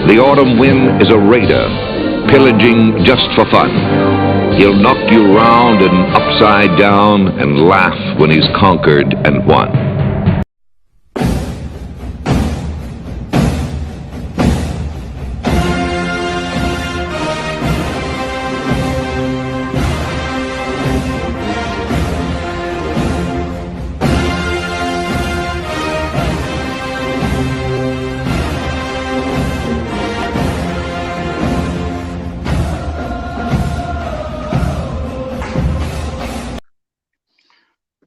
The autumn wind is a raider, pillaging just for fun. He'll knock you round and upside down and laugh when he's conquered and won.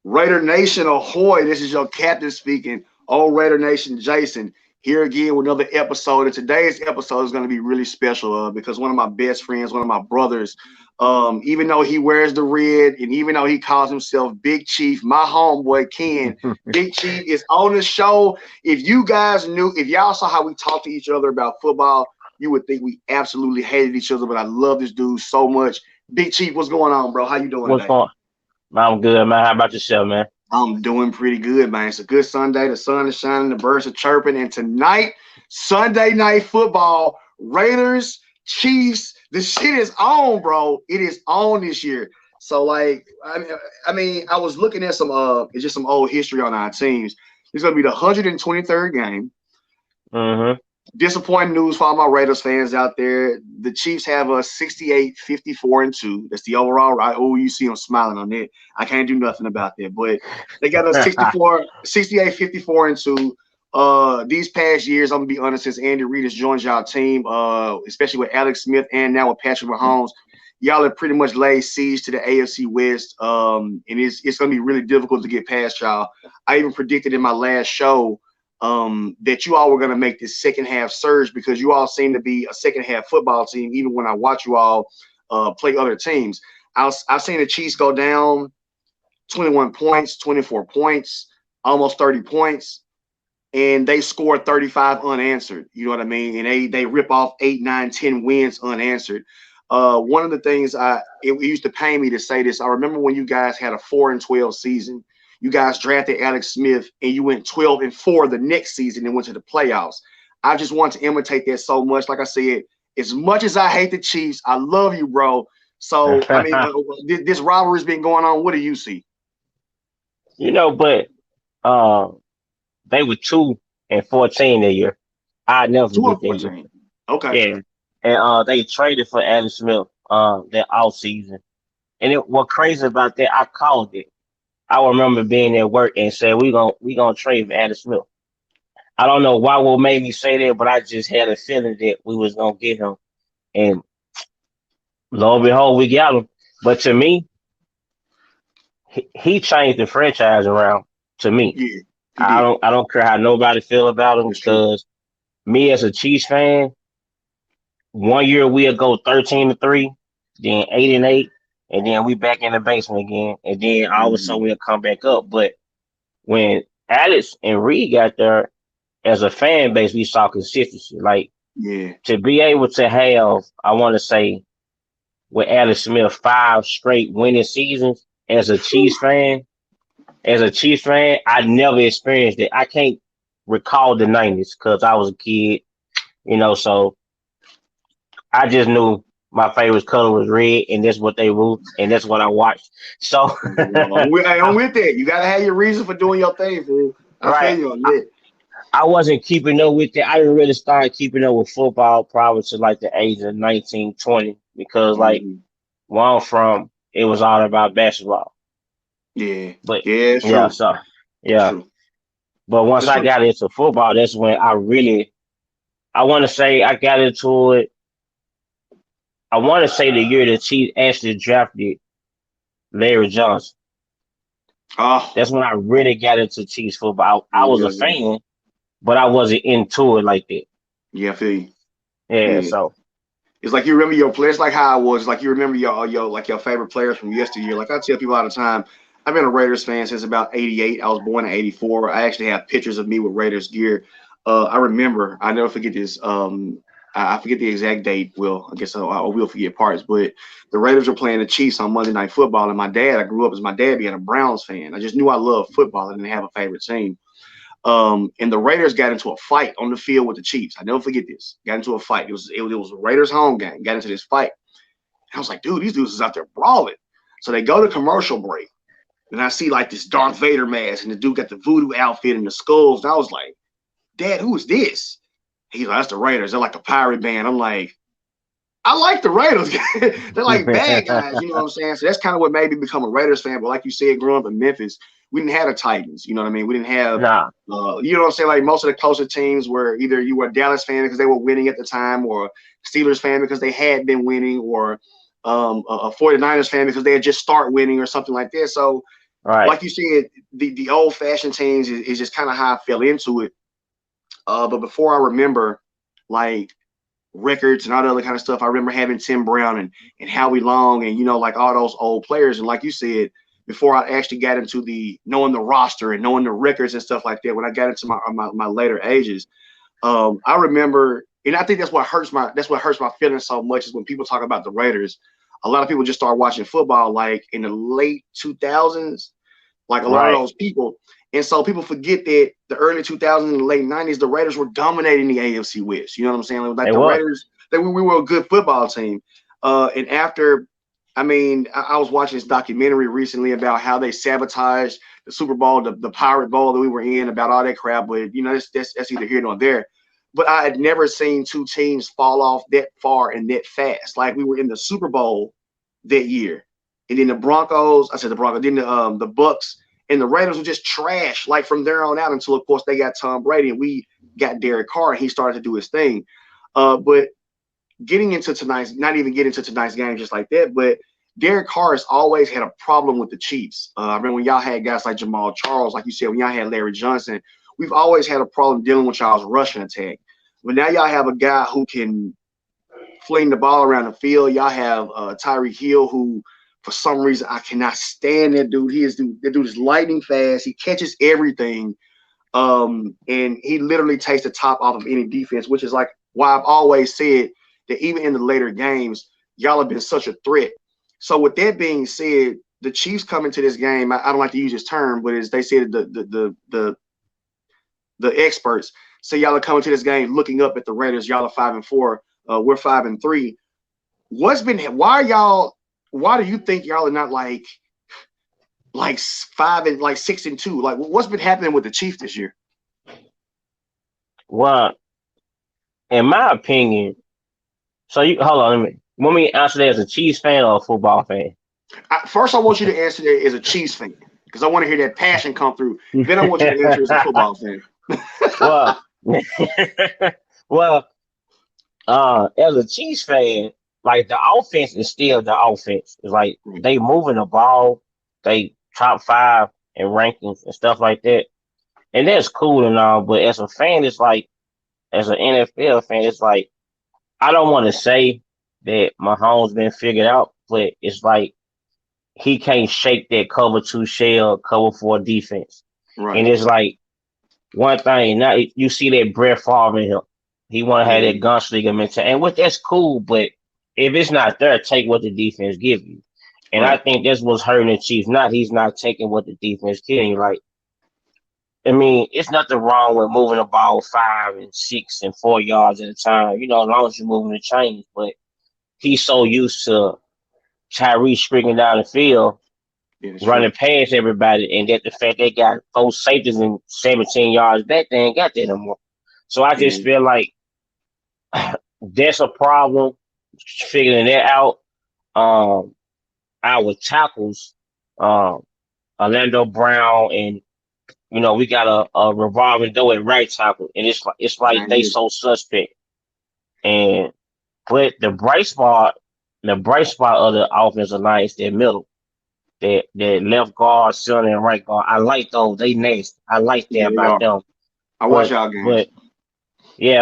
Raider Nation, ahoy! This is your captain speaking. Oh, Raider Nation, Jason, here again with another episode. And today's episode is going to be really special because one of my best friends, one of my brothers, even though he wears the red and even though he calls himself Big Chief, my homeboy Ken, Big Chief is on the show. If you guys knew, if y'all saw how we talk to each other about football, you would think we absolutely hated each other, but I love this dude so much. Big Chief, what's going on, bro? How you doing What's today? going? I'm good, man. How about yourself, man? I'm doing pretty good, man. It's a good Sunday. The sun is shining, the birds are chirping, and tonight, Sunday night football, Raiders, Chiefs, the shit is on, bro. It is on this year. So, like, I mean, I was looking at it's just some old history on our teams. It's gonna be the 123rd game. Mm-hmm. Disappointing news for all my Raiders fans out there. The Chiefs have a 68, 54-2. That's the overall, right? Oh, you see them smiling on that. I can't do nothing about that. But they got a 68, 54-2. These past years, I'm gonna be honest, since Andy Reid has joined y'all team, especially with Alex Smith and now with Patrick Mahomes, y'all have pretty much laid siege to the AFC West. And it's gonna be really difficult to get past y'all. I even predicted in my last show that you all were going to make this second half surge because you all seem to be a second half football team. Even when I watch you all play other teams, I've seen the Chiefs go down 21 points, 24 points, almost 30 points, and they scored 35 unanswered. You know what I mean? And they rip off 8, 9, 10 wins unanswered. One of the things it used to pain me to say this. I remember when you guys had a 4-12 season. You guys drafted Alex Smith and you went 12-4 the next season and went to the playoffs. I just want to imitate that so much. Like I said, as much as I hate the Chiefs, I love you, bro. So, I mean, this rivalry's been going on. What do you see? But they were 2-14 that year. I never forget that. Okay. Yeah. And they traded for Alex Smith that off season. And what's crazy about that, I called it. I remember being at work and said, we gonna trade for Alex Smith. I don't know what made me say that, but I just had a feeling that we was gonna get him. And lo and behold, we got him. But to me, he changed the franchise around. To me, yeah, I don't care how nobody feel about him because me as a Chiefs fan, one year we'll go 13-3, then 8-8. And then we back in the basement again. And then all of a sudden we'll come back up. But when Alex and Reed got there, as a fan base, we saw consistency. Like, to be able to have, I want to say, with Alex Smith, 5 straight winning seasons as a Chiefs fan, I never experienced it. I can't recall the 90s because I was a kid, so I just knew my favorite color was red, and that's what they ruled, and that's what I watched. So I'm with that. You gotta have your reason for doing your thing, fool. I feel you on that. I wasn't keeping up with it. I didn't really start keeping up with football probably to like the age of 19, 20, because like where I'm from, it was all about basketball. Yeah. But it's true. But once I got into football, that's when I want to say I got into it. I want to say the year the Chiefs actually drafted Larry Johnson. Oh, that's when I really got into Chiefs football. I was a fan, but I wasn't into it like that. Yeah, I feel you. Yeah, so it's like you remember your players, like how I was. Like you remember your favorite players from yesteryear. Like I tell people all the time, I've been a Raiders fan since about '88. I was born in '84. I actually have pictures of me with Raiders gear. I remember. I never forget this. I forget the exact date. Well, I guess I will forget parts. But the Raiders were playing the Chiefs on Monday Night Football, and I grew up as my dad being a Browns fan. I just knew I loved football. I didn't have a favorite team. And the Raiders got into a fight on the field with the Chiefs. I never forget this. Got into a fight. It was a Raiders home game. Got into this fight. And I was like, dude, these dudes is out there brawling. So they go to commercial break. And I see like this Darth Vader mask, and the dude got the voodoo outfit and the skulls. And I was like, Dad, who is this? He's like, that's the Raiders. They're like a pirate band. I'm like, I like the Raiders. They're like bad guys, you know what I'm saying? So that's kind of what made me become a Raiders fan. But like you said, growing up in Memphis, we didn't have the Titans. You know what I mean? We didn't have, you know what I'm saying? Like most of the closer teams were either you were a Dallas fan because they were winning at the time, or Steelers fan because they had been winning, or a 49ers fan because they had just start winning or something like that. So, like you said, the old fashioned teams is just kind of how I fell into it. But before I remember, like, records and all the other kind of stuff, I remember having Tim Brown and Howie Long and, you know, like all those old players. And like you said, before I actually got into the knowing the roster and knowing the records and stuff like that, when I got into my later ages, I remember, and I think that's what hurts my feelings so much is when people talk about the Raiders. A lot of people just start watching football like in the late 2000s, like a lot of those people. And so people forget that the early 2000s and the late 90s, the Raiders were dominating the AFC West. You know what I'm saying? Like Raiders, we were a good football team. And after, I mean, I was watching this documentary recently about how they sabotaged the Super Bowl, the Pirate Bowl that we were in, about all that crap. But, you know, that's either here nor there. But I had never seen two teams fall off that far and that fast. Like we were in the Super Bowl that year. And then the Broncos, then the Bucks and the Raiders were just trash, like from there on out until, of course, they got Tom Brady and we got Derek Carr and he started to do his thing. But getting into tonight's, not even getting into tonight's game just like that, but Derek Carr has always had a problem with the Chiefs. I remember when y'all had guys like Jamal Charles, like you said, when y'all had Larry Johnson, we've always had a problem dealing with y'all's rushing attack. But now y'all have a guy who can fling the ball around the field. Y'all have Tyreek Hill, who for some reason I cannot stand that dude. That dude is lightning fast. He catches everything. And he literally takes the top off of any defense, which is like why I've always said that even in the later games, y'all have been such a threat. So with that being said, the Chiefs come into this game. I don't like to use this term, but as they said, the experts say y'all are coming to this game looking up at the Raiders. Y'all are 5-4. We're 5-3. Why do you think y'all are not like 6-2? Like what's been happening with the Chiefs this year? Well, in my opinion, so you hold on. Want me to answer that as a Chiefs fan or a football fan? First, I want you to answer that as a Chiefs fan because I want to hear that passion come through. Then I want you to answer as a football fan. As a Chiefs fan, like the offense is still the offense. It's like they moving the ball, they top 5 in rankings and stuff like that, and that's cool and all. But as a fan, it's like, as an NFL fan, it's like I don't want to say that Mahomes been figured out, but it's like he can't shake that cover 2 shell, cover 4 defense. And it's like one thing, now you see that Brett Favre in him. He want to have that gunslinger mentality, and that's cool, but if it's not there, take what the defense give you. And I think that's what's hurting the Chiefs. He's not taking what the defense giving you. Like, I mean, it's nothing wrong with moving the ball 5 and 6 and 4 yards at a time, you know, as long as you're moving the chains. But he's so used to Tyree springing down the field, running past everybody, and that the fact they got 4 safeties and 17 yards back, they ain't got that no more. So I just feel like that's a problem, figuring that out. Our tackles, Orlando Brown, and you know, we got a revolving door at right tackle, and it's like they so suspect. But the bright spot of the offensive line is their middle, that left guard, center, and right guard. I like those. They nasty. I like that about them. I watch y'all games.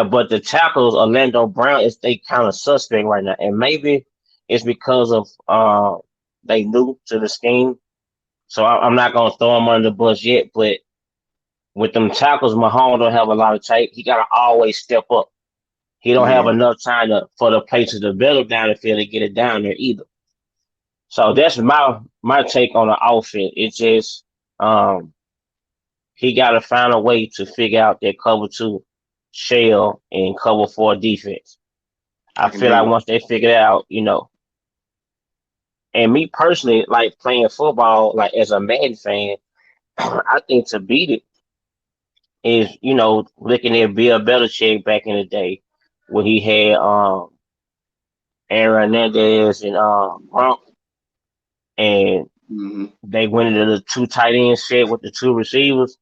But the tackles, Orlando Brown, they kind of suspect right now, and maybe it's because of they new to the scheme. So I'm not gonna throw them under the bus yet, but with them tackles, Mahomes don't have a lot of tape. He gotta always step up. He don't have enough time for the play to develop down the field to get it down there either. So that's my take on the outfit. It's just he got to find a way to figure out that cover two shell and cover four defense. I I can feel dig like it. once they figure it out, and me personally, like playing football, like as a Madden fan, I think to beat it is, looking at Bill Belichick back in the day when he had Aaron Hernandez and Gronk, and Hmm. they went into the two tight end set with the two receivers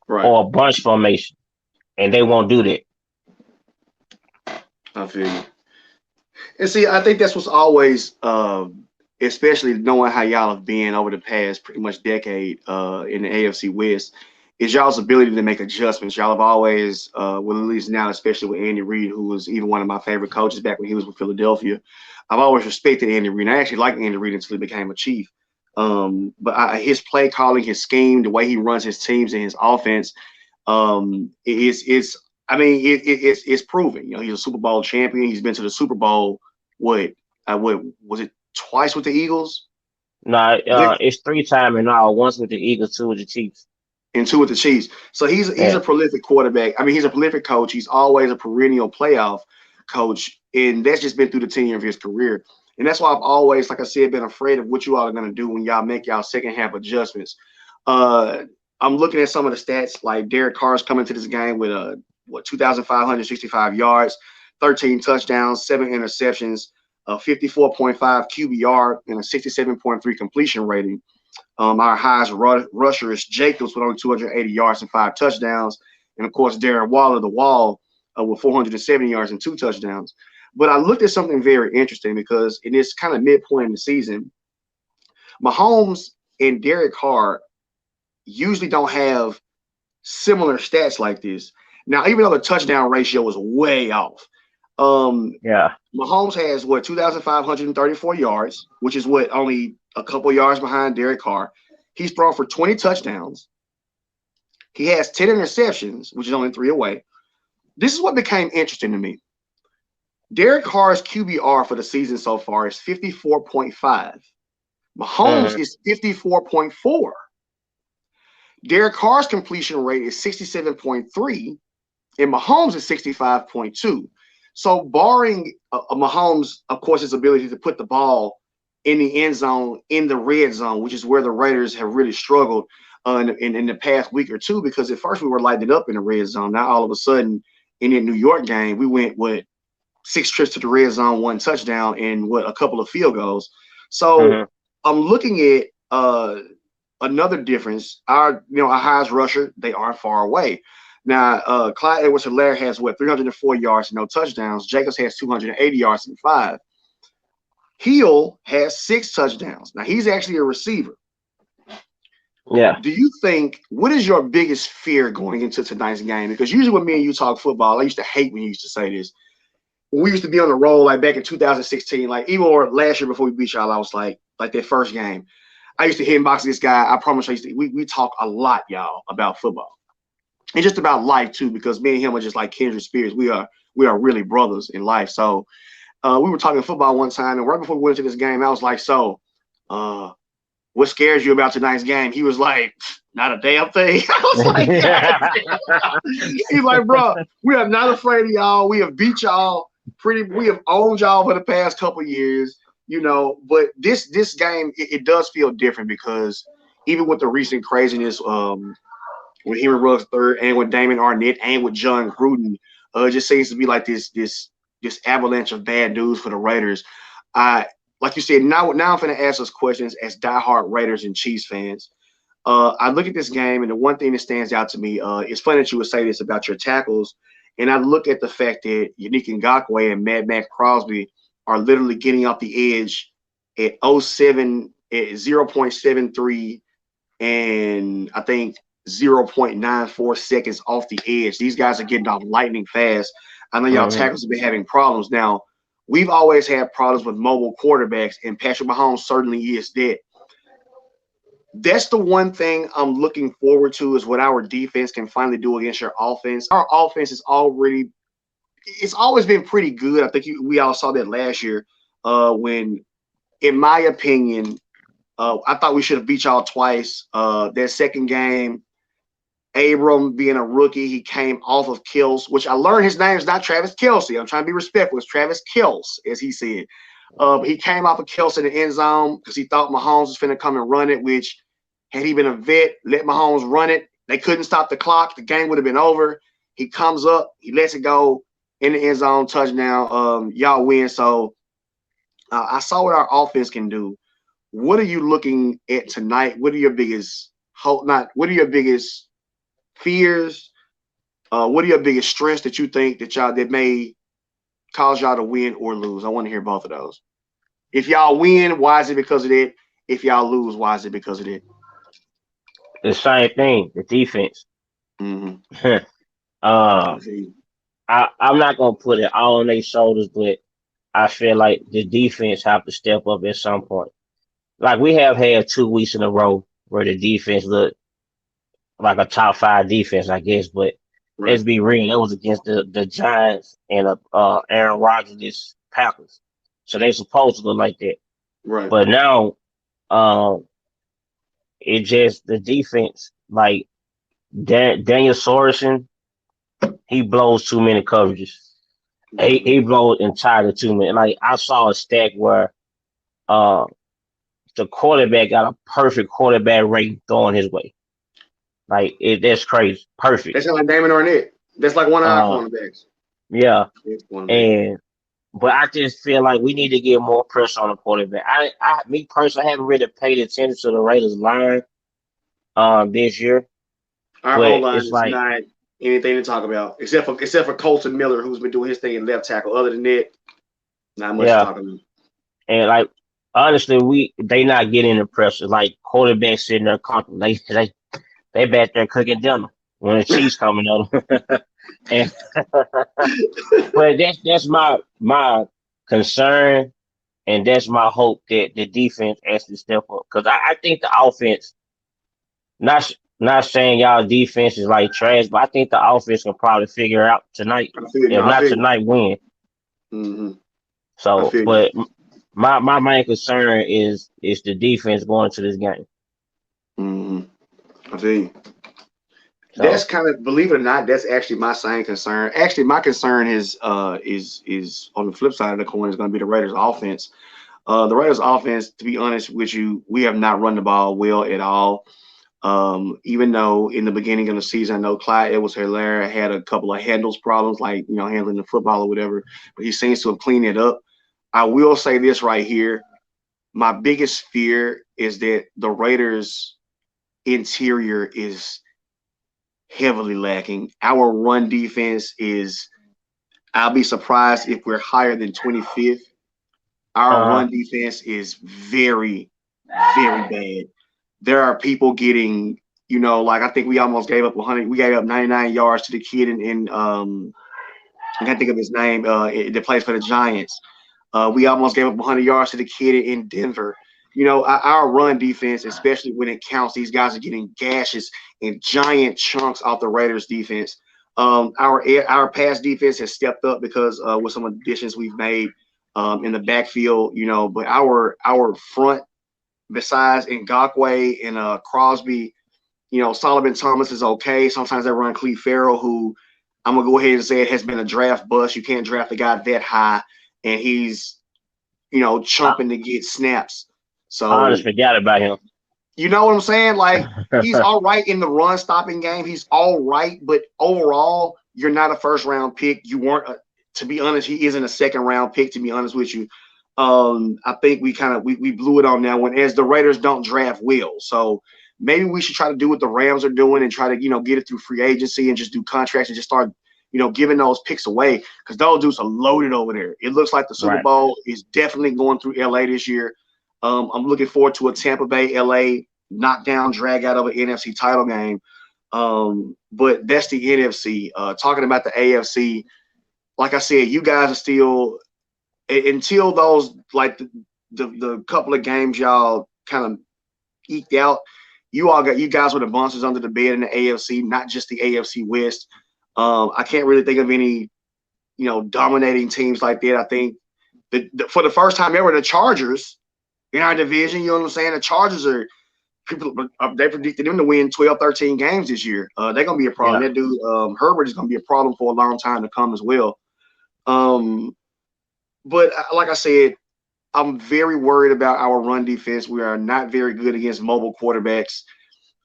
Right. or a bunch formation, and they won't do that. I feel you. And see, I think that's what's always, especially knowing how y'all have been over the past pretty much decade in the AFC West, is y'all's ability to make adjustments. Y'all have always, well, at least now, especially with Andy Reid, who was even one of my favorite coaches back when he was with Philadelphia. I've always respected Andy Reid. I actually liked Andy Reid until he became a Chief. His play calling, his scheme, the way he runs his teams and his offense, is it's proven. He's a Super Bowl champion. He's been to the Super Bowl. What was it? Twice with the Eagles. No, Dick, it's three time and all. Once with the Eagles, two with the Chiefs. and two with the Chiefs. So he's a Yeah, prolific quarterback. I mean, he's a prolific coach. He's always a perennial playoff coach, and that's just been through the tenure of his career. And that's why I've always, like I said, been afraid of what you all are going to do when y'all make y'all second half adjustments. Uh, I'm looking at some of the stats, like Derek Carr's coming to this game with 2,565 yards, 13 touchdowns, 7 interceptions, a 54.5 QBR, and a 67.3 completion rating. Our highest rusher is Jacobs with only 280 yards and 5 touchdowns. And of course, Darren Waller, the Wall, with 470 yards and 2 touchdowns. But I looked at something very interesting because in this kind of midpoint in the season, Mahomes and Derek Carr usually don't have similar stats like this. Now, even though the touchdown ratio was way off, um, yeah. Mahomes has 2,534 yards, which is only a couple yards behind Derek Carr. He's thrown for 20 touchdowns. He has 10 interceptions, which is only 3 away. This is what became interesting to me. Derek Carr's QBR for the season so far is 54.5. Mahomes Mm-hmm. is 54.4. Derek Carr's completion rate is 67.3, and Mahomes is 65.2. So, barring Mahomes, of course, his ability to put the ball in the end zone, in the red zone, which is where the Raiders have really struggled in the past week or two, because at first we were lighting it up in the red zone. Now, all of a sudden, in that New York game, we went 6 trips to the red zone, 1 touchdown, and a couple of field goals. So, Mm-hmm. I'm looking at another difference. Our highest rusher, they aren't far away. Now, Clyde Edwards-Helaire has 304 yards and no touchdowns. Jacobs has 280 yards and 5. Hill has 6 touchdowns. Now, he's actually a receiver. Yeah. Do you think, what is your biggest fear going into tonight's game? Because usually when me and you talk football, I used to hate when you used to say this. When we used to be on the roll, like back in 2016, like even last year before we beat y'all, I was like that first game. I used to inbox this guy. I promise we talk a lot, y'all, about football. And just about life too, because me and him are just like kindred spirits. We are really brothers in life. So we were talking football one time, and right before we went into this game, I was like, "So, what scares you about tonight's game?" He was like, "Not a damn thing." I was like, he's like, "Bro, we are not afraid of y'all. We have beat y'all we have owned y'all for the past couple of years, But this game, it does feel different because even with the recent craziness, with Henry Ruggs third, and with Damon Arnett, and with John Gruden, it just seems to be like this avalanche of bad news for the Raiders. Like you said, now I'm going to ask us questions as diehard Raiders and Chiefs fans. I look at this game, and the one thing that stands out to me, it's funny that you would say this about your tackles, and I look at the fact that Yannick Ngakoue and Mad Max Crosby are literally getting off the edge at 0.73, and I think 0.94 seconds off the edge. These guys are getting off lightning fast. I know y'all Mm-hmm. tackles have been having problems. Now, we've always had problems with mobile quarterbacks, and Patrick Mahomes certainly is that. That's the one thing I'm looking forward to, is what our defense can finally do against your offense. Our offense is it's always been pretty good. I think we all saw that last year when, in my opinion, I thought we should have beat y'all twice. That second game, Abram being a rookie, he came off of Kills, which I learned his name is not Travis Kelce. I'm trying to be respectful. It's Travis Kills, as he said. He came off of Kelce in the end zone because he thought Mahomes was finna come and run it, which had he been a vet, let Mahomes run it, they couldn't stop the clock. The game would have been over. He comes up, he lets it go in the end zone, touchdown. Y'all win. So I saw what our offense can do. What are you looking at tonight? What are your biggest hope? What are your biggest fears? What are your biggest strengths that you think that may cause y'all to win or lose? I want to hear both of those. If y'all win, why is it because of it? If y'all lose, why is it because of it? The same thing, the defense. Mm-hmm. I'm not gonna put it all on their shoulders, but I feel like the defense have to step up at some point. Like we have had 2 weeks in a row where the defense looked like a top 5 defense, I guess. But Right. let's be real, it was against the Giants and Aaron Rodgers' Packers, so they supposed to look like that. Right. But now, it just the defense, like Daniel Sorensen, he blows too many coverages. He blows entirely too many. Like I saw a stat where uh the quarterback got a perfect quarterback rate throwing his way. Like that's crazy. Perfect. That's like Damon Arnett. That's like one of our cornerbacks. Yeah. But I just feel like we need to get more pressure on the quarterback. Me personally, I haven't really paid attention to the Raiders line this year. Our O-line is like, not anything to talk about, except for Colton Miller, who's been doing his thing in left tackle. Other than that, not much to talk about. And like honestly, they not getting the pressure. Like quarterbacks sitting there comfortable. They back there cooking dinner when the Chiefs coming on. And but that's my concern, and that's my hope that the defense actually step up, because I think the offense, not saying y'all defense is like trash, but I think the offense can probably figure out tonight. If not tonight, win. Mm-hmm. So, but my main concern is the defense going into this game. Mm-hmm. I feel you. So, that's kind of, believe it or not, that's actually my same concern. Actually, my concern is on the flip side of the coin is going to be the Raiders' offense. The Raiders' offense, to be honest with you, we have not run the ball well at all. Even though in the beginning of the season, I know Clyde Edwards-Helaire had a couple of handles problems, like handling the football or whatever, but he seems to have cleaned it up. I will say this right here: my biggest fear is that the Raiders' interior is heavily lacking. Our run defense is, I'll be surprised if we're higher than 25th. Our run defense is very, very bad. There are people getting, like I think we almost gave up 100. We gave up 99 yards to the kid in I can't think of his name. That plays for the Giants. We almost gave up 100 yards to the kid in Denver. Our run defense, especially when it counts, these guys are getting gashes and giant chunks off the Raiders defense. Our pass defense has stepped up because with some additions we've made in the backfield, but our front, besides Ngakoue and Crosby, Solomon Thomas is okay. Sometimes they run Cleve Farrell, who I'm going to go ahead and say it has been a draft bust. You can't draft a guy that high, and he's, chomping to get snaps. So I just forgot about him. You know what I'm saying? Like, he's all right in the run stopping game. He's all right, but overall, you're not a first round pick. You weren't, to be honest, he isn't a second round pick, to be honest with you. I think we blew it on that one, as the Raiders don't draft well. So maybe we should try to do what the Rams are doing and try to, get it through free agency and just do contracts and just start, giving those picks away, because those dudes are loaded over there. It looks like the Super Bowl is definitely going through LA this year. I'm looking forward to a Tampa Bay LA knockdown drag out of an NFC title game. But that's the NFC. Talking about the AFC, like I said, you guys are still, until those, like the couple of games y'all kind of eked out, you guys were the monsters under the bed in the AFC, not just the AFC West. I can't really think of any, dominating teams like that. I think that for the first time ever, the Chargers in our division, you know what I'm saying? The Chargers are people they predicted them to win 12, 13 games this year. They're gonna be a problem. Yeah. That dude Herbert is gonna be a problem for a long time to come as well. But like I said, I'm very worried about our run defense. We are not very good against mobile quarterbacks.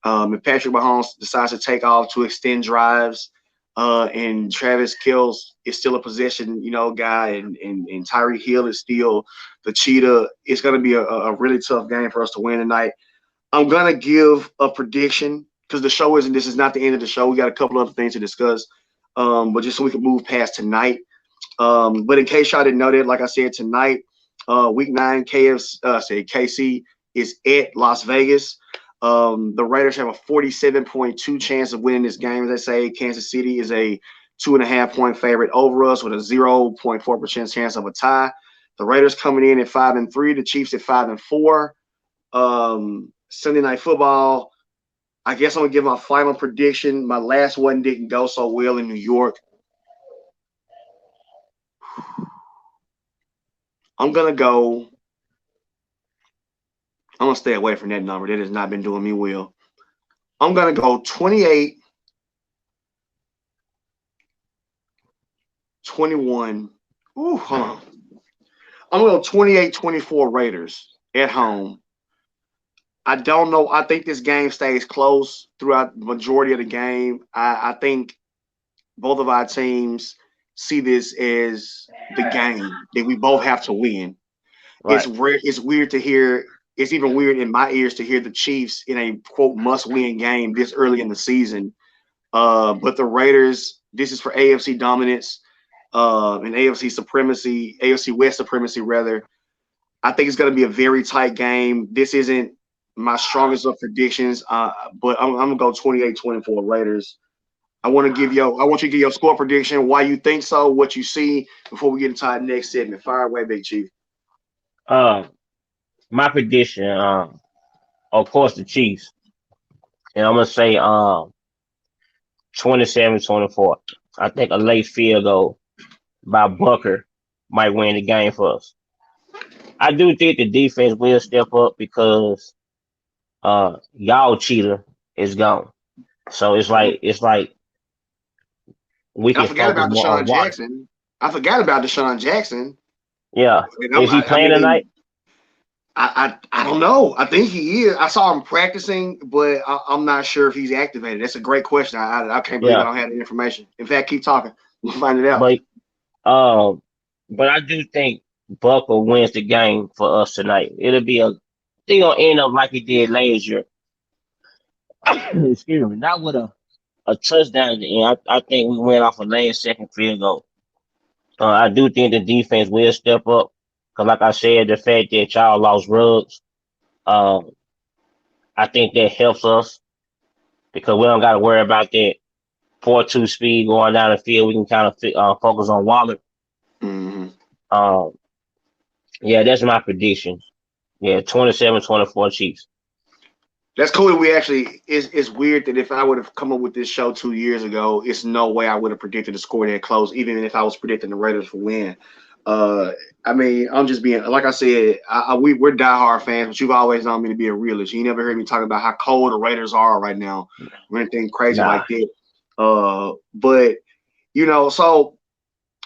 If Patrick Mahomes decides to take off to extend drives, and Travis Kelce is still a possession, guy, and Tyreek Hill is still the cheetah, it's going to be a really tough game for us to win tonight. I'm going to give a prediction because this is not the end of the show. We got a couple other things to discuss, but just so we can move past tonight. But in case y'all didn't know that, like I said, tonight, week 9, KC is at Las Vegas. The Raiders have a 47.2 chance of winning this game. As I say, Kansas City is a 2.5-point favorite over us with a 0.4% chance of a tie. The Raiders coming in at 5-3, the Chiefs at 5-4. Sunday Night Football. I guess I'm gonna give my final prediction. My last one didn't go so well in New York. I'm gonna stay away from that number. That has not been doing me well. I'm gonna go 28-21. Ooh, hold on. I'm gonna go 28-24 Raiders at home. I don't know. I think this game stays close throughout the majority of the game. I think both of our teams see this as the game that we both have to win. Right. It's weird to hear. It's even weird in my ears to hear the Chiefs in a quote must-win game this early in the season. But the Raiders, this is for AFC dominance and AFC West supremacy rather. I think it's going to be a very tight game. This isn't my strongest of predictions, but I'm gonna go 28-24 Raiders. I want you to give your score prediction, why you think so, what you see before we get into our next segment. Fire away, Big Chief. My prediction, of course, the Chiefs, and I'm gonna say 27-24. I think a late field goal by Bucker might win the game for us. I do think the defense will step up because y'all cheater is gone. So it's like we can focus more on water. I forgot about Deshaun Jackson. Yeah. Is he playing tonight? I don't know. I think he is. I saw him practicing, but I'm not sure if he's activated. That's a great question. I can't believe I don't have the information. In fact, keep talking. We'll find it out. But I do think Bucker wins the game for us tonight. It'll be thing gonna end up like he did last year. Excuse me, not with a touchdown at the end. I think we went off a last second field goal. I do think the defense will step up because, like I said, the fact that y'all lost Ruggs, I think that helps us because we don't got to worry about that 4-2 speed going down the field. We can kind of focus on Waller. Mm-hmm. Yeah, that's my prediction. Yeah, 27-24 Chiefs. That's cool that we actually it's weird that if I would have come up with this show 2 years ago, it's no way I would have predicted the score that close, even if I was predicting the Raiders for win. I mean, I'm just being like I said, we're diehard fans, but you've always known me to be a realist. You never heard me talk about how cold the Raiders are right now or anything crazy like that. But so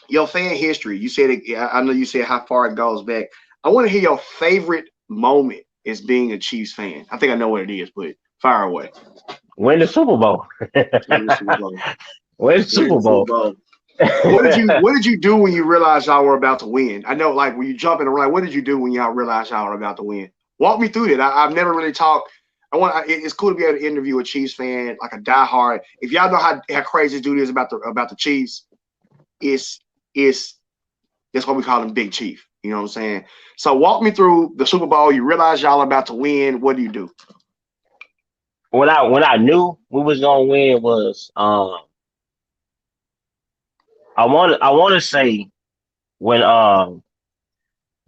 your fan history, you said it, I know you said how far it goes back. I want to hear your favorite moment as being a Chiefs fan. I think I know what it is, but fire away. Win the Super Bowl. Win the Super Bowl. Win the Super Bowl. What did you do when you realized y'all were about to win? I know, like, when you jump in the right, what did you do when y'all realized y'all were about to win? Walk me through that. I've never really talked. It's cool to be able to interview a Chiefs fan, like a diehard. If y'all know how crazy this dude is about the Chiefs, it's that's why we call him Big Chief. You know what I'm saying? So walk me through the Super Bowl. You realize y'all about to win. What do you do? When I knew we was gonna win was I want to say when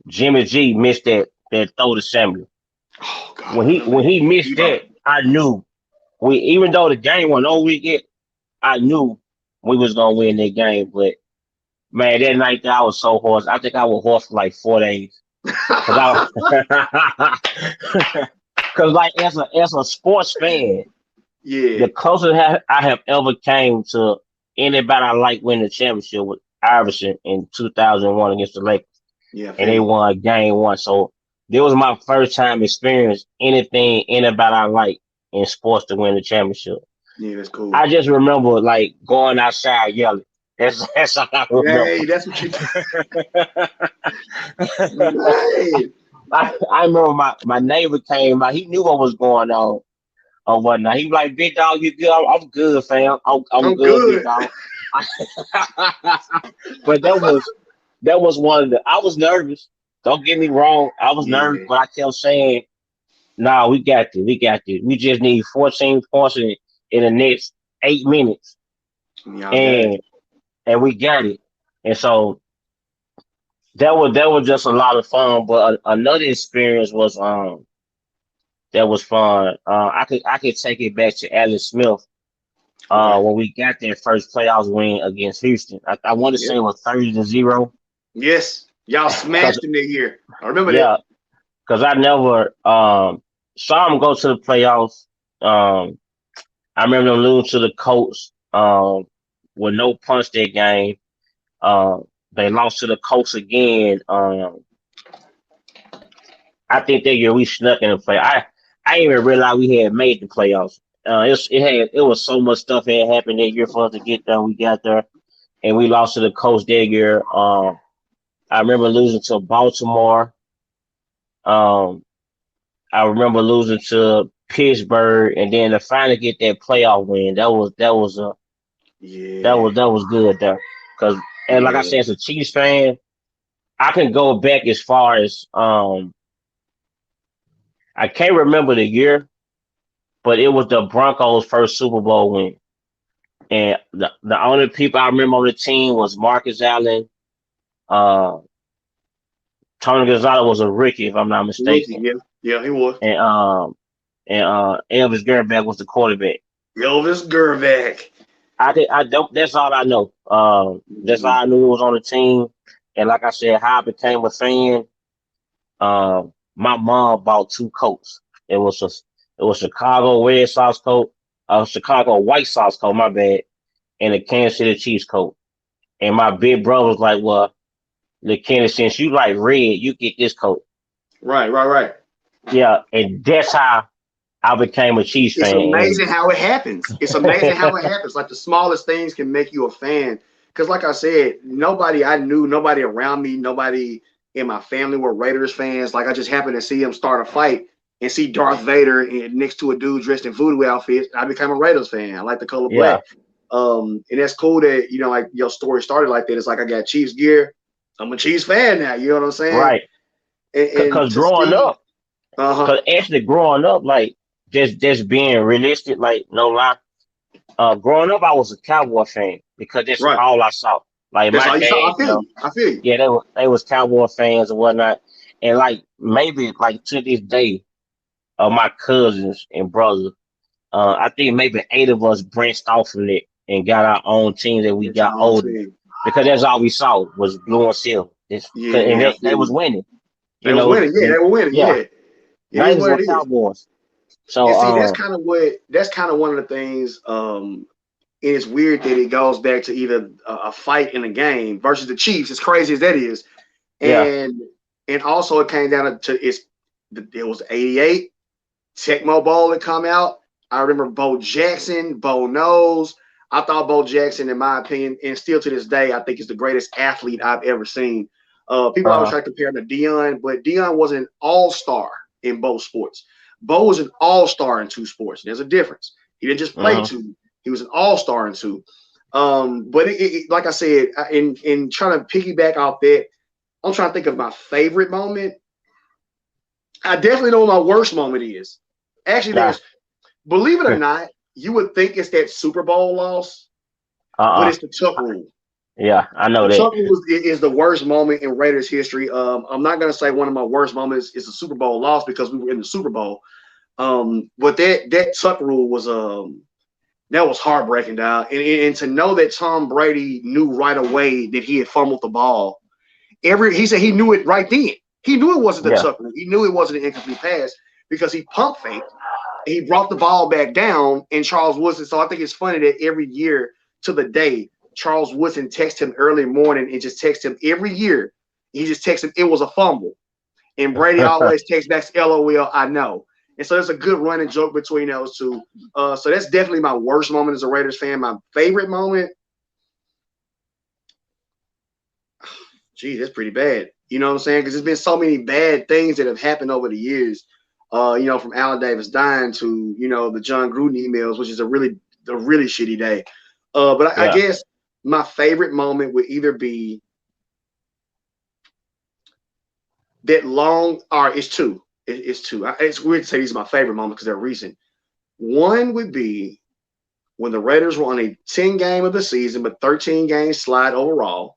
Jimmy G missed that throw to Samuel. Oh God! When he missed that, I knew even though the game went over yet, I knew we was gonna win that game. But man, that night I was so hoarse. I think I was hoarse for like 4 days. Cause like as a sports fan, Yeah, the closest I have ever came to anybody I like winning the championship was Iverson in 2001 against the Lakers, yeah, I and feel they you. won Game 1. So this was my first time experience anything anybody I like in sports to win the championship. Yeah, that's cool. I just remember like going outside yelling. That's all I remember. Hey, that's what you right. I remember my neighbor came out. He knew what was going on or whatnot. He was like, "Big dog, you good?" I'm good, fam. I'm I'm good, big good. dog. But that was one of the. I was nervous. Don't get me wrong. I was nervous, Yeah, but I kept saying, "Nah, we got this. We got this. We just need 14 points in the next 8 minutes, y'all got it. and we got it." And so that was just a lot of fun. But another experience was that was fun. I could take it back to Alex Smith. Okay. When we got that first playoffs win against Houston, I want to say Yep. it was 30-0. Yes, y'all Cause smashed him that year. I remember that. yeah, cause I never saw them go to the playoffs. Um, I remember them losing to the Colts with no punch that game. They lost to the Colts again. I think that year we snuck in the play. I didn't even realize we had made the playoffs. It was so much stuff had happened that year for us to get there. We got there and we lost to the Colts that year. I remember losing to Baltimore. Um, I remember losing to Pittsburgh, and then to finally get that playoff win. Yeah, That was good there. Cause and like I yeah. said, as a Chiefs fan, I can go back as far as I can't remember the year, but it was the Broncos' first Super Bowl win. And the only people I remember on the team was Marcus Allen. Uh, Tony Gonzalez was a rookie, if I'm not Rookie, mistaken, yeah, yeah, he was. and Elvis Grback was the quarterback. Elvis Gervach. I don't. That's all I know. That's all Mhm. I knew was on the team. And like I said, how I became a fan. My mom bought two coats. It was Chicago Red Sox coat, Chicago White Sox coat. My bad, and a Kansas City Chiefs coat. And my big brother was like, "Well, look, Kenny, since you like red, you get this coat." Right, right, right. Yeah, and that's how I became a Chiefs It's fan. amazing how it happens. It's amazing how it happens. Like the smallest things can make you a fan. Because, like I said, nobody I knew, nobody around me, nobody in my family were Raiders fans. Like I just happened to see them start a fight and see Darth Vader next to a dude dressed in voodoo outfits. I became a Raiders fan. I like the color black. Yeah, And that's cool that like your story started like that. It's like I got Chiefs gear. I'm a Chiefs fan now. You know what I'm saying? right. And Because to growing see, up, uh-huh. because actually growing up, like just being realistic, like no lie. Growing up, I was a Cowboy fan because that's Right. all I saw. Like That's my all you saw. dad, I feel you. I feel you. yeah, they was Cowboy fans and whatnot, and like maybe like to this day, my cousins and brothers, I think maybe 8 of us branched off from it and got our own team that we Get your got own older team. because that's all we saw was blue and silver. And Yeah, I they feel was you. winning, They was winning. Yeah, they were winning. yeah. Yeah. It is Niners what were it is. Cowboys, And so see, that's kind of one of the things. And it's weird that it goes back to either a fight in a game versus the Chiefs, as crazy as that is. yeah, And also it came down to it was 88. Tecmo Bowl had come out. I remember Bo Jackson, Bo knows. I thought Bo Jackson, in my opinion, and still to this day, I think is the greatest athlete I've ever seen. People always uh, try to compare him to Dion, but Dion was an all-star in both sports. Bo was an all-star in two sports. There's a difference. He didn't just play uh, two. He was an all-star in two. But like I said, in trying to piggyback off that, I'm trying to think of my favorite moment. I definitely know what my worst moment is. Actually, nah, believe it or not, you would think it's that Super Bowl loss, but uh, it's the Tuck rule. yeah, I know The that. Tuck rule is the worst moment in Raiders history. I'm not gonna say one of my worst moments is the Super Bowl loss because we were in the Super Bowl. But that Tuck rule was that was heartbreaking, down. And to know that Tom Brady knew right away that he had fumbled the ball. He said he knew it right then. He knew it wasn't the Yeah, Tuck rule. He knew it wasn't an incomplete pass because he pump faked. He brought the ball back down, and Charles Woodson. So I think it's funny that every year to the day, Charles Woodson texts him early morning and just texts him every year. He just texts him, it was a fumble. And Brady always texts back, LOL, I know. And so there's a good running joke between those two. So that's definitely my worst moment as a Raiders fan. My favorite moment, gee, that's pretty bad. You know what I'm saying? Because there's been so many bad things that have happened over the years. From Allen Davis dying to, the John Gruden emails, which is a really shitty day. But I guess my favorite moment would either be that long, or it's two. It's two. It's weird to say these are my favorite moments because they're recent. One would be when the Raiders were on a 10-game of the season, but 13-game slide overall.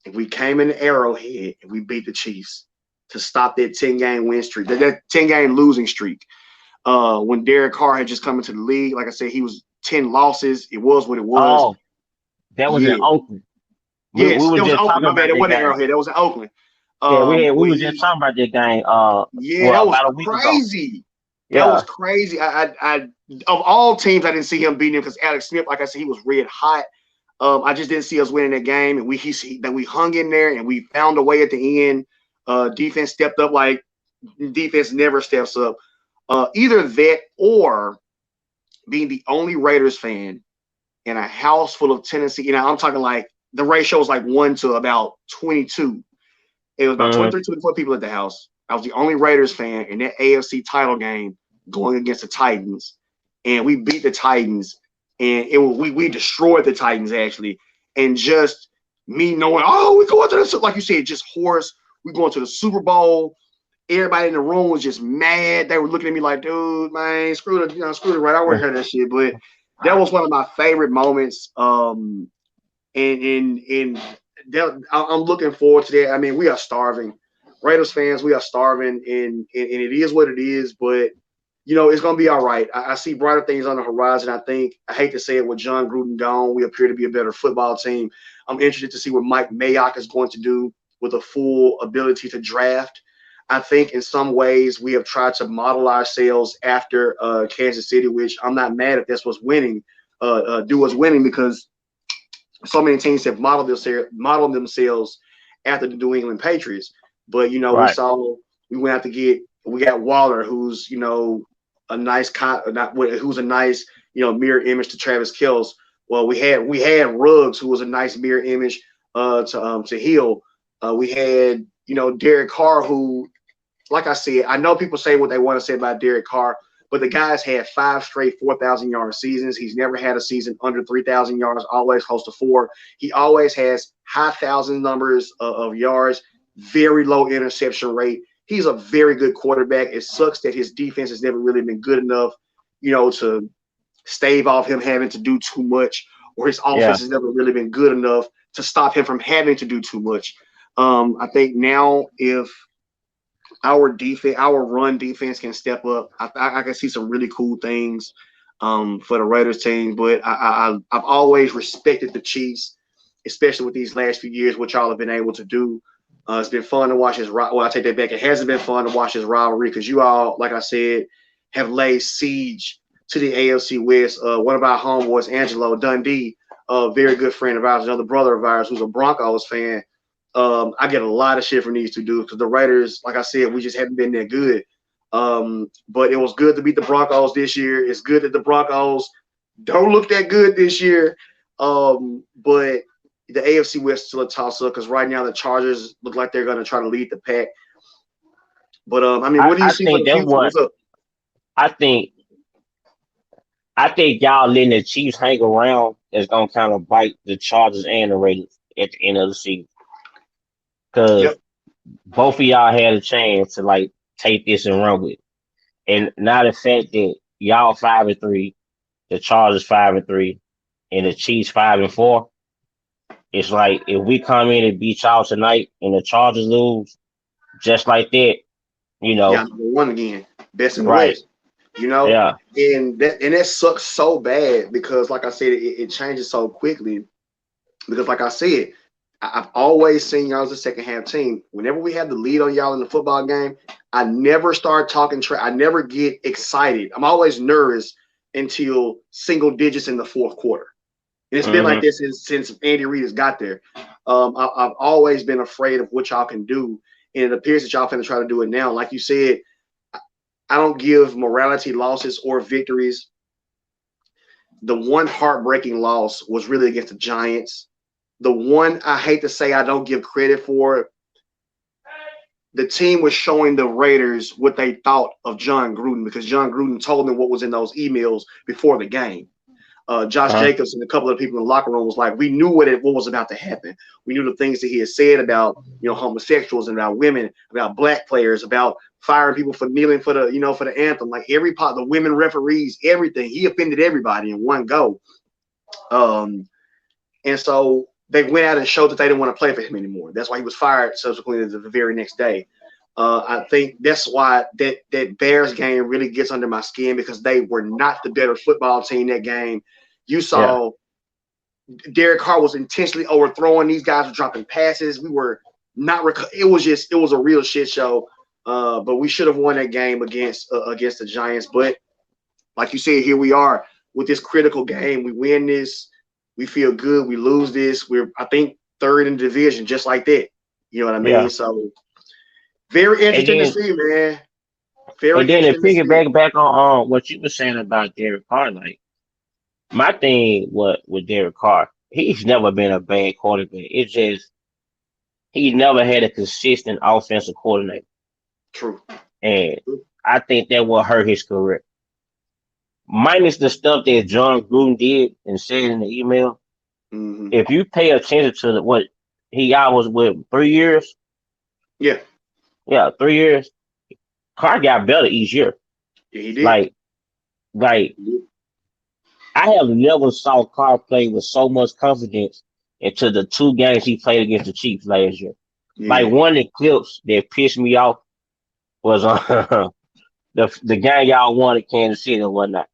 And we came in Arrowhead and we beat the Chiefs to stop that 10-game win streak, that 10-game losing streak. When Derek Carr had just come into the league, like I said, he was 10 losses. It was what it was. Oh, that was in Oakland. Yes, it was in Oakland. My bad. It wasn't Arrowhead. That was in Oakland. We were just talking about that game. That was crazy. That was crazy. I of all teams, I didn't see him beating him because Alex Smith, like I said, he was red hot. I just didn't see us winning that game, and we hung in there and we found a way at the end. Defense stepped up like defense never steps up. Either that or being the only Raiders fan in a house full of Tennessee. I'm talking like the ratio was like 1 to about 22. It was about 23, 24 people at the house. I was the only Raiders fan in that AFC title game going against the Titans, and we beat the Titans, and we destroyed the Titans actually. And just me knowing, we're going to the, like you said, just horse. We're going to the Super Bowl. Everybody in the room was just mad. They were looking at me like, dude, man, screw it, right. I want to hear that shit. But that was one of my favorite moments. And I'm looking forward to that. I mean, we are starving. Raiders fans, we are starving, and it is what it is, but, it's going to be all right. I see brighter things on the horizon. I hate to say it, with John Gruden gone, we appear to be a better football team. I'm interested to see what Mike Mayock is going to do with a full ability to draft. I think in some ways we have tried to model ourselves after Kansas City, which I'm not mad if that's what's winning, because so many teams have modeled themselves after the New England Patriots. But, we went out to we got Waller, who's, a nice, mirror image to Travis Kelce. Well, we had Ruggs, who was a nice mirror image to Hill. We had, Derek Carr, who, like I said, I know people say what they want to say about Derek Carr, but the guy's had 5 straight 4,000-yard seasons. He's never had a season under 3,000 yards, always close to 4. He always has high 1,000 numbers of yards, very low interception rate. He's a very good quarterback. It sucks that his defense has never really been good enough, to stave off him having to do too much, or his offense has never really been good enough to stop him from having to do too much. I think now if our run defense can step up, I can see some really cool things for the Raiders team. But I've always respected the Chiefs, especially with these last few years, what y'all have been able to do. It's been fun to watch this. Well, I take that back. It hasn't been fun to watch this rivalry because you all, like I said, have laid siege to the AFC West. One of our homeboys, Angelo Dundee, a very good friend of ours, another brother of ours who's a Broncos fan. I get a lot of shit from these two dudes because the Raiders, like I said, we just haven't been that good. But it was good to beat the Broncos this year. It's good that the Broncos don't look that good this year. But the AFC West is still a toss-up because right now the Chargers look like they're going to try to lead the pack. But, what do you see for the future? What's up? I think y'all letting the Chiefs hang around is going to kind of bite the Chargers and the Raiders at the end of the season. Because both of y'all had a chance to, take this and run with it. And now the fact that y'all 5-3, the Chargers 5-3, and the Chiefs 5-4, it's like if we come in and beat y'all tonight and the Chargers lose, just like that, number one again, best in the West, Yeah. And that sucks so bad because, like I said, it changes so quickly. Because, like I said, I've always seen y'all as a second half team. Whenever we have the lead on y'all in the football game, I never start talking I never get excited. I'm always nervous until single digits in the fourth quarter. And it's been like this since Andy Reid has got there. I've always been afraid of what y'all can do, and it appears that y'all finna try to do it now. Like you said, I don't give morality losses or victories. The one heartbreaking loss was really against the Giants. The one I hate to say I don't give credit for, the team was showing the Raiders what they thought of John Gruden because John Gruden told them what was in those emails before the game. Josh Jacobs and a couple of people in the locker room was like, we knew what was about to happen. We knew the things that he had said about, homosexuals and about women, about black players, about firing people for kneeling for the anthem. Like the women referees, everything. He offended everybody in one go. And so they went out and showed that they didn't want to play for him anymore. That's why he was fired subsequently the very next day. I think that's why that Bears game really gets under my skin because they were not the better football team that game. You saw Derek Carr was intentionally overthrowing. These guys were dropping passes. We were not it was a real shit show. But we should have won that game against the Giants. But like you said, here we are with this critical game. We win this. We feel good. We lose this. We're, I think, third in the division, just like that. You know what I mean? Yeah. So very interesting to see, man. And then to piggyback back on what you were saying about Derek Carr, like my thing with Derek Carr, he's never been a bad quarterback. It's just he never had a consistent offensive coordinator. True. And I think that will hurt his career. Minus the stuff that John Gruden did and said in the email, if you pay attention to what he was with 3 years, 3 years, Carr got better each year. Yeah, he did. Like I have never saw Carr play with so much confidence into the 2 games he played against the Chiefs last year. Yeah. Like one of the clips that pissed me off was the game y'all won at Kansas City and whatnot.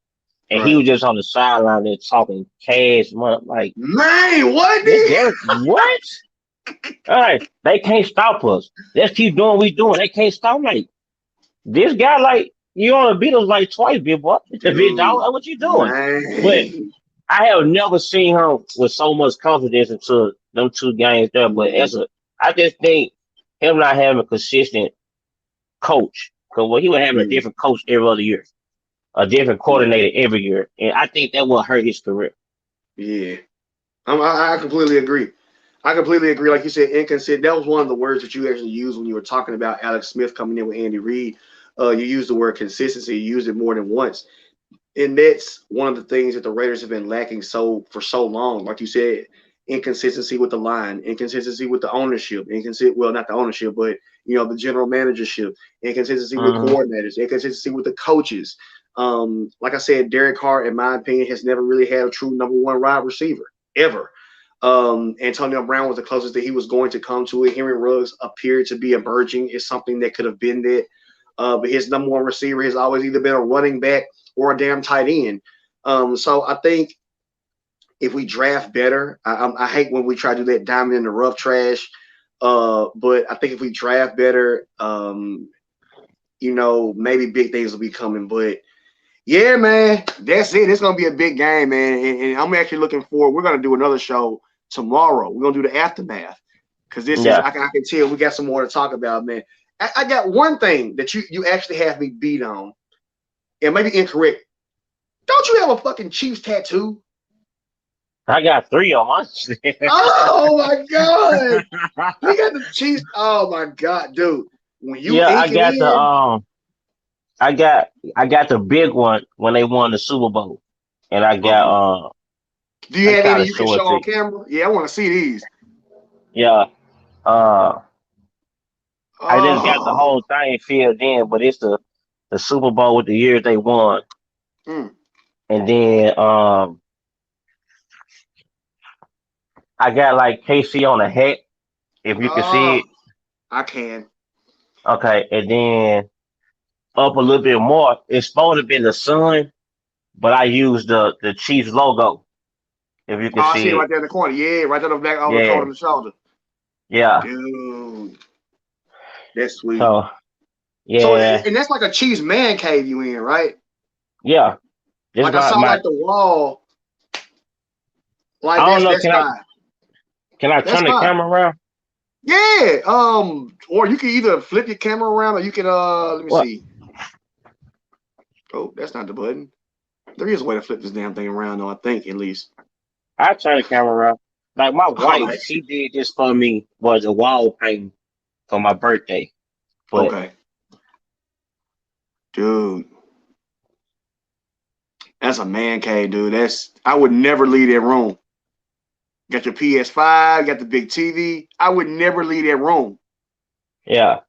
And he was just on the sideline there talking cash money. Like, man, what? What? All right, they can't stop us. Let's keep doing what we doing. They can't stop. Like, this guy, like, you only beat us like twice, big boy. Big dog, like, what you doing? Man. But I have never seen him with so much confidence into them 2 games there. But I just think him not having a consistent coach, because he would have a different coach every other year. A different coordinator every year, and I think that will hurt his career. Yeah, I completely agree. Like you said, inconsistent. That was one of the words that you actually used when you were talking about Alex Smith coming in with Andy Reid. You used the word consistency. You used it more than once, and that's one of the things that the Raiders have been lacking for so long. Like you said, inconsistency with the line, inconsistency with the ownership, well, not the ownership, but the general managership, inconsistency with coordinators, inconsistency with the coaches. Like I said, Derek Carr, in my opinion, has never really had a true number 1 wide receiver ever. Antonio Brown was the closest that he was going to come to it. Henry Ruggs appeared to be emerging as something that could have been that. But his number 1 receiver has always either been a running back or a damn tight end. So I think if we draft better, I hate when we try to do that diamond in the rough trash. But I think if we draft better, maybe big things will be coming. But yeah, man, that's it. It's gonna be a big game, man, and I'm actually looking forward. We're gonna do another show tomorrow. We're gonna do the aftermath because this is I can tell we got some more to talk about, man. I got one thing that you actually have me beat on, and maybe incorrect. Don't you have a fucking Chiefs tattoo? I got 3 on my. Oh my god, we got the Chiefs. Oh my god, dude. When you I got the big one when they won the Super Bowl, and I got Do you have any you can show on camera? Yeah, I want to see these. Yeah, I just got the whole thing filled in, but it's the Super Bowl with the year they won, and then I got like KC on the hat, if you can see it. I can. Okay, and then up a little bit more, it's supposed to be the sun, but I used the Chiefs logo. If you can see it right there in the corner. Yeah, right there on the back on the corner of the shoulder. Yeah. Dude, that's sweet. So So, yeah, and that's like a Chiefs man cave you in, right? yeah. This Like I saw my. like the wall, like I don't know. that's high. Can I That's turn the high. camera around? Yeah. Or you can either flip your camera around or you can let me What? see. Oh, that's not the button. There is a way to flip this damn thing around though, I think at least. I turn the camera around. Like my All wife, right. she did this for me was a wall painting for my birthday. But Okay. Dude, that's a man cave, dude. I would never leave that room. Got your PS5, got the big TV. I would never leave that room. yeah,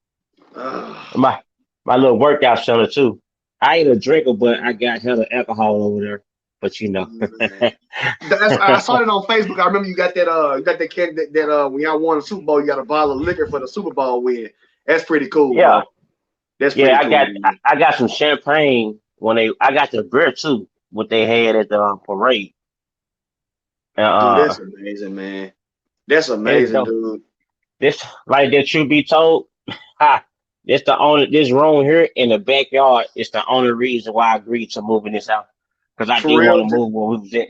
Ugh. my little workout center too. I ain't a drinker, but I got hella alcohol over there. But you know. Man. I saw it on Facebook. I remember you got that kid that when y'all won the Super Bowl, you got a bottle of liquor for the Super Bowl win. That's pretty cool, Yeah. bro. That's pretty Yeah, cool, man. I got some champagne I got the beer too, what they had at the parade. Dude, Uh, that's amazing, man. That's it's amazing, dope. dude. This like that truth be told, ha, this room here in the backyard is the only reason why I agreed to moving this out. Because I For didn't want real. to move where we was at.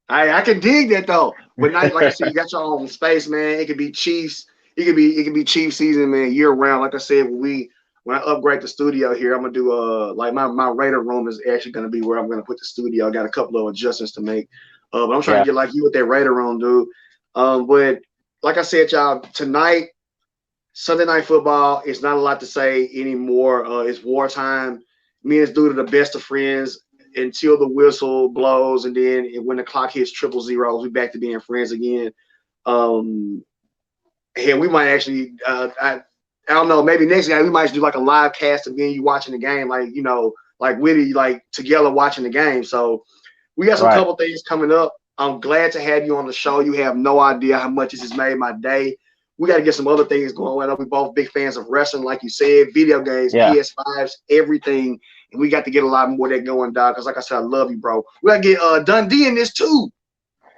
I can dig that though. But not like I said, you got your own space, man. It could be Chiefs. It could be Chiefs season, man, year round. Like I said, when I upgrade the studio here, I'm gonna do like my Raider room is actually gonna be where I'm gonna put the studio. I got a couple of adjustments to make. But I'm trying to Yeah, get like you with that Raider room, dude. But like I said, y'all, tonight, Sunday night football, it's not a lot to say anymore. It's wartime. Me and this dude are the best of friends until the whistle blows, and then when the clock hits triple zeros, we back to being friends again. Um, and we might actually, I don't know, maybe next guy we might do like a live cast of me and you watching the game, like like Witty, like together watching the game. So we got some right. couple things coming up. I'm glad to have you on the show. You have no idea how much this has made my day. We got to get some other things going on. We both big fans of wrestling, like you said, video games, Yeah. PS5s, everything. And we got to get a lot more of that going, dog. Because like I said, I love you, bro. We got to get Dundee in this too.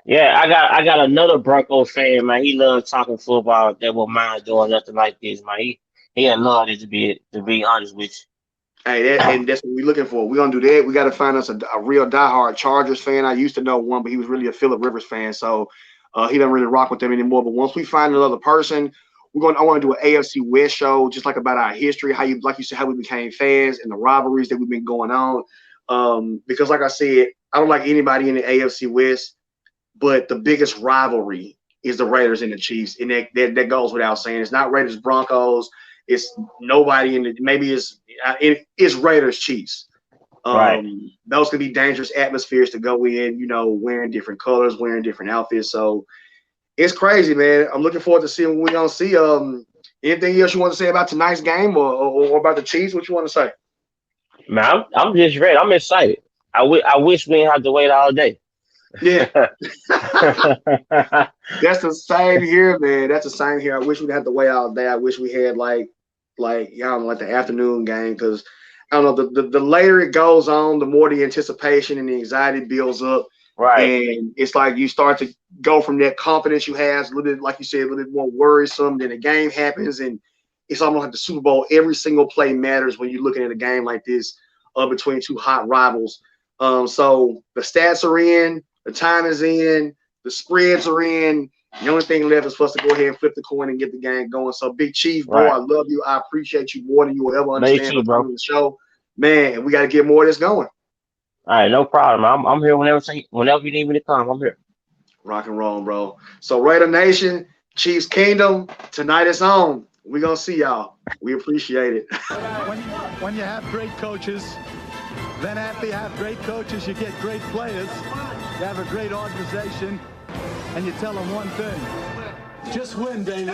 Yeah, I got another Broncos fan, man. He loves talking football. That will mind doing nothing like this, man. He love it to be honest with Hey, you. and that's what we're looking for. We're gonna do that. We got to find us a real diehard Chargers fan. I used to know one, but he was really a Phillip Rivers fan, so he doesn't really rock with them anymore. But once we find another person, I want to do an AFC West show, just like about our history, like you said, how we became fans and the rivalries that we've been going on. Because like I said, I don't like anybody in the AFC West, but the biggest rivalry is the Raiders and the Chiefs, and that goes without saying. It's not Raiders Broncos. It's nobody in the maybe it's Raiders Chiefs. Right. Those could be dangerous atmospheres to go in, wearing different colors, wearing different outfits. So it's crazy, man. I'm looking forward to seeing what we're gonna see. Anything else you want to say about tonight's game or about the Chiefs? What you want to say? Man, I'm just ready. I'm excited. I wish we didn't have to wait all day. Yeah. That's the same here, man. That's the same here. I wish we didn't have to wait all day. I wish we had like like the afternoon game, because I don't know, the later it goes on, the more the anticipation and the anxiety builds up, Right. and it's like you start to go from that confidence you have, a little bit, like you said, a little bit more worrisome. Then the game happens, and it's almost like the Super Bowl. Every single play matters when you're looking at a game like this, between two hot rivals. So the stats are in, the time is in, the spreads are in. The only thing left is for us to go ahead and flip the coin and get the game going. So, Big Chief, bro, Right. I love you. I appreciate you more than you will ever Me understand too, for coming bro. to the show. Man, and we got to get more of this going. All right, no problem. I'm here whenever you need me to come. I'm here. Rock and roll, bro. So, Raider Nation, Chiefs Kingdom, tonight is on. We're going to see y'all. We appreciate it. When you have great coaches, then after you have great coaches, you get great players. You have a great organization, and you tell them one thing: just win, David.